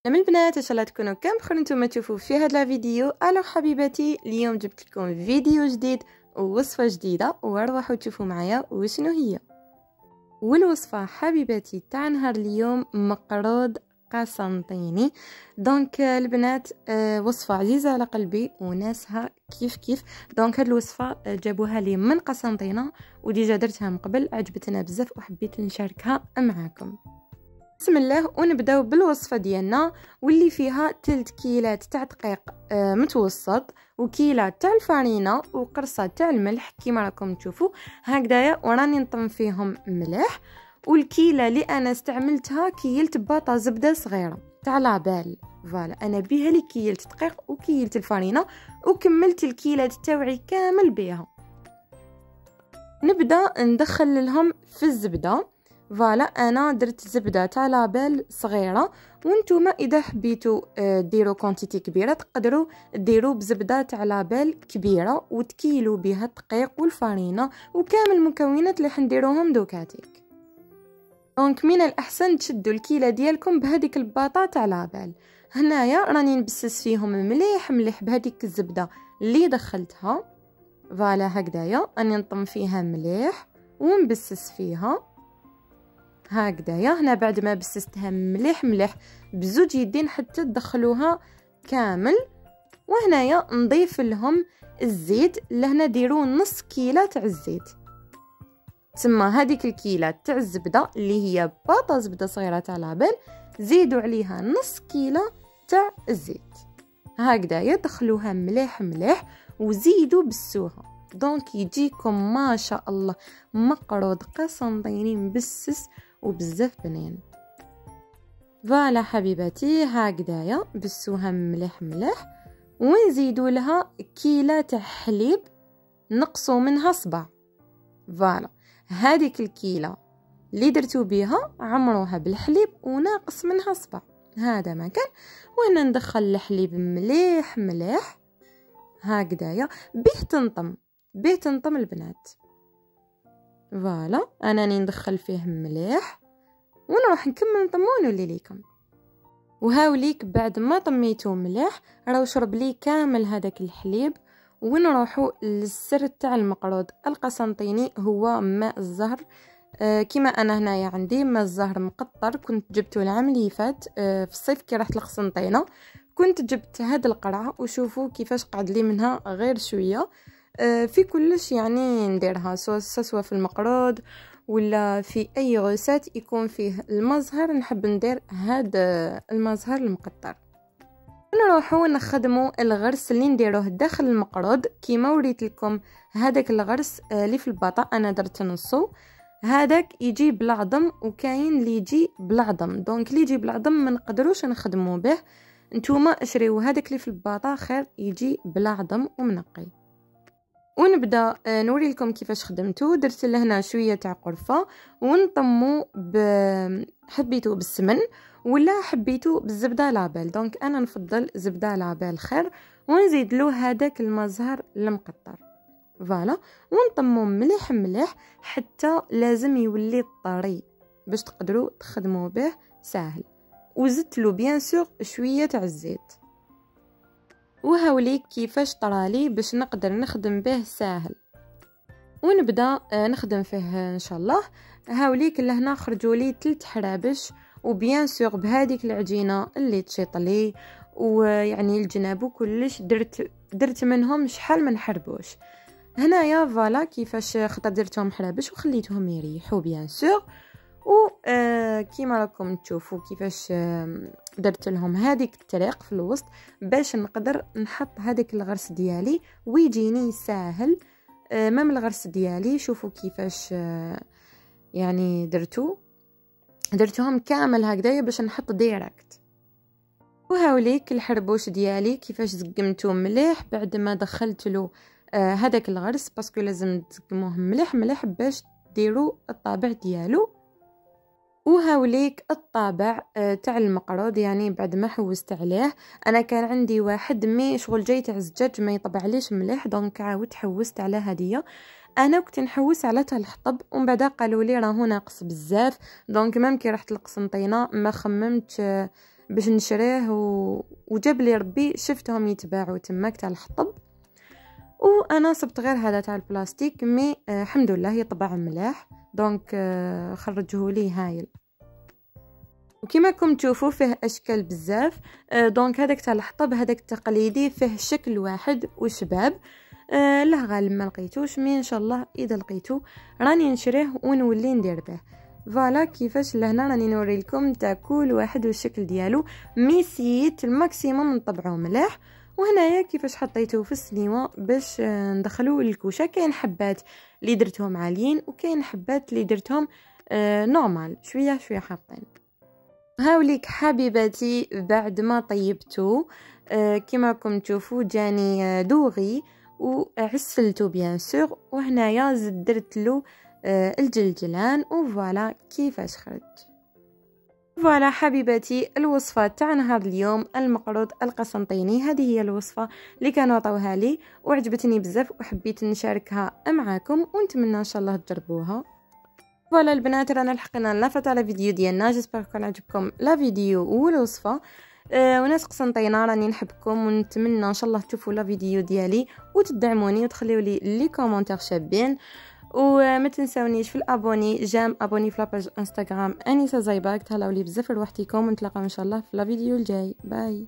من البنات ان شاء الله تكونوا كم بخير نتوما تشوفوا في هذا الفيديو. الو حبيباتي، اليوم جبت لكم فيديو جديد ووصفه جديده، وروحوا تشوفوا معايا وشنو هي. والوصفه حبيباتي تاع نهار اليوم مقروض قسنطيني. دونك البنات وصفه عزيزه على قلبي وناسها كيف. دونك هاد الوصفه جابوها لي من قسنطينه وديجا درتها من قبل، عجبتنا بزاف وحبيت نشاركها معاكم. بسم الله ونبداو بالوصفه ديالنا، واللي فيها 3 كيلات تاع دقيق متوسط، وكيله تاع الفرينه، وقرصه تاع الملح كيما راكم تشوفوا هكذايا، وراني نطم فيهم ملح. والكيله اللي انا استعملتها كيلت باطه زبده صغيره تاع لابال، فوالا انا بها لي كيلت دقيق وكيلت الفرينه، وكملت الكيلات تاوعي كامل بها. نبدا ندخل لهم في الزبده. فوالا انا درت زبده تاع لابال صغيره، وانتوما اذا حبيتوا ديروا كونتيتي كبيره تقدروا ديروا بزبده تاع لابال كبيره وتكيلوا بها الدقيق والفرينه وكامل المكونات اللي حنديروهم دوكاتيك. دونك من الاحسن تشدوا الكيله ديالكم بهذيك الباطه تاع لابال. هنايا راني نبسس فيهم مليح بهذيك الزبده اللي دخلتها. فوالا هكذايا راني نطم فيها مليح ونبسس فيها هكذايا. هنا بعد ما بسستها مليح بزوج يدين حتى تدخلوها كامل. وهنايا نضيف لهم الزيت، لهنا ديروا نص كيلة تاع الزيت. تسمى هذيك الكيلة تاع الزبده اللي هي باطه زبده صغيره تاع لابل، زيدوا عليها نص كيلة تاع الزيت هكذايا، دخلوها مليح وزيدوا بسوها. دونك يجيكم ما شاء الله مقروض قسنطيني مبسس وبزاف بنين. فوالا حبيباتي هكذايا بسوها مليح ونزيدوا لها كيلة تاع حليب نقصوا منها صباع. فوالا هذيك الكيلة اللي درتو بها عمروها بالحليب وناقص منها صباع، هذا ما كان. وهنا ندخل الحليب مليح هكذايا بيه تنطم البنات. فوالا انا ندخل فيه مليح ونروح نكمل نطمو ونولي ليكم. وهاوليك بعد ما طميتو مليح راهو شرب لي كامل هذاك الحليب. ونروحوا للسر تاع المقروض القسنطيني، هو ماء الزهر. كما انا هنايا عندي ماء الزهر مقطر، كنت جبته العام اللي فات في الصيف كي رحت لقسنطينه، كنت جبت هاد القرعه وشوفوا كيفاش قعد لي منها غير شويه. في كلش يعني نديرها سواء في المقروض ولا في اي غوسات يكون فيه المزهر، نحب ندير هاد المزهر المقطر. نروحوا نخدموا الغرس اللي نديروه داخل المقروض كيما وريت لكم. هذاك الغرس اللي في الباطه انا درت نصو، هذاك يجي بالعظم وكاين اللي يجي بالعظم. دونك اللي يجي بالعظم ما نقدروش نخدموا به، نتوما اشريو هذاك اللي في الباطه خير يجي بالعظم ومنقي. ونبدا نوري لكم كيفاش خدمته. درت لهنا شويه تاع قرفه ونطمو حبيتو بالسمن ولا حبيتو بالزبده لابال. دونك انا نفضل زبده لابال خير، ونزيد له هذاك المزهر المقطر. فوالا ونطمو مليح حتى لازم يولي طري باش تقدروا تخدموا به ساهل. وزدت له بيان سور شويه تاع الزيت. وهاوليك كيفاش طرالي باش نقدر نخدم به ساهل. ونبدا نخدم فيه ان شاء الله. هاوليك لهنا خرجوا لي 3 حرابش، وبيان سور بهذيك العجينه اللي تشيط لي ويعني الجناب وكلش درت منهم شحال من حربوش. هنايا فوالا كيفاش درتهم حرابش وخليتهم يريحوا بيان سور. و كيما راكم تشوفوا كيفاش درت لهم هذيك الطريق في الوسط باش نقدر نحط هذاك الغرس ديالي ويجيني ساهل. مام الغرس ديالي شوفوا كيفاش يعني درتهم كامل هكذايا باش نحط ديريكت. وهاوليك الحربوش ديالي كيفاش زقمته مليح بعد ما دخلت له هذاك الغرس، باسكو لازم تزقموه مليح باش ديروا الطابع ديالو. وهاوليك الطابع تاع المقروض، يعني بعد ما حوست عليه انا كان عندي واحد مي شغل جاي تاع الزجاج ما يطبع ليش مليح، دونك عاودت حوست على هديه. انا كنت نحوس على تاع الحطب ومن بعد قالوا لي راهو ناقص بزاف. دونك ميم كي رحت لقسنطينه ما خممت باش نشريه وجاب لي ربي شفتهم يتباعوا تماك تاع الحطب. وانا صبت غير هذا تاع البلاستيك مي الحمد لله يطبع ملاح دونك خرجوه لي هايل. وكما راكم تشوفوا فيه اشكال بزاف. دونك هذاك تاع الحطب هذاك التقليدي فيه شكل واحد وشباب. له غالب ما لقيتوش مي ان شاء الله اذا لقيتو راني نشريه ونولي ندير به. فوالا كيفاش لهنا راني نوري لكم تاع كل واحد والشكل ديالو مي سيت الماكسيموم نطبعوه ملاح. وهنايا كيفاش حطيته في السليمه باش ندخلوه للكوشه. كاين حبات اللي درتهم عاليين وكاين حبات اللي درتهم نورمال شويه شويه حاطين. هاوليك حبيباتي بعد ما طيبتو كما راكم تشوفوا جاني دوغي وعسلته بيان سور. وهنايا زدت درت له الجلجلان وفوالا كيفاش خرج. فوالا حبيباتي الوصفه تاع نهار اليوم المقروض القسنطيني هذه هي الوصفه اللي كانوا عطوها لي وعجبتني بزاف وحبيت نشاركها معكم ونتمنى ان شاء الله تجربوها. فوالا البنات رانا لحقنا لافت على فيديو ديالنا. جيسبر كون عجبكم لا فيديو والوصفه. وناس قسنطينه راني نحبكم ونتمنى ان شاء الله تشوفوا لا فيديو ديالي وتدعموني وتخليوا لي كومونتير شابين. وما تنساونيش في الابوني جام ابوني في لاباج انستغرام انيسه زايباك. تهلاو لي بزاف لوحديكم ونتلاقاو ان شاء الله في لا فيديو الجاي. باي.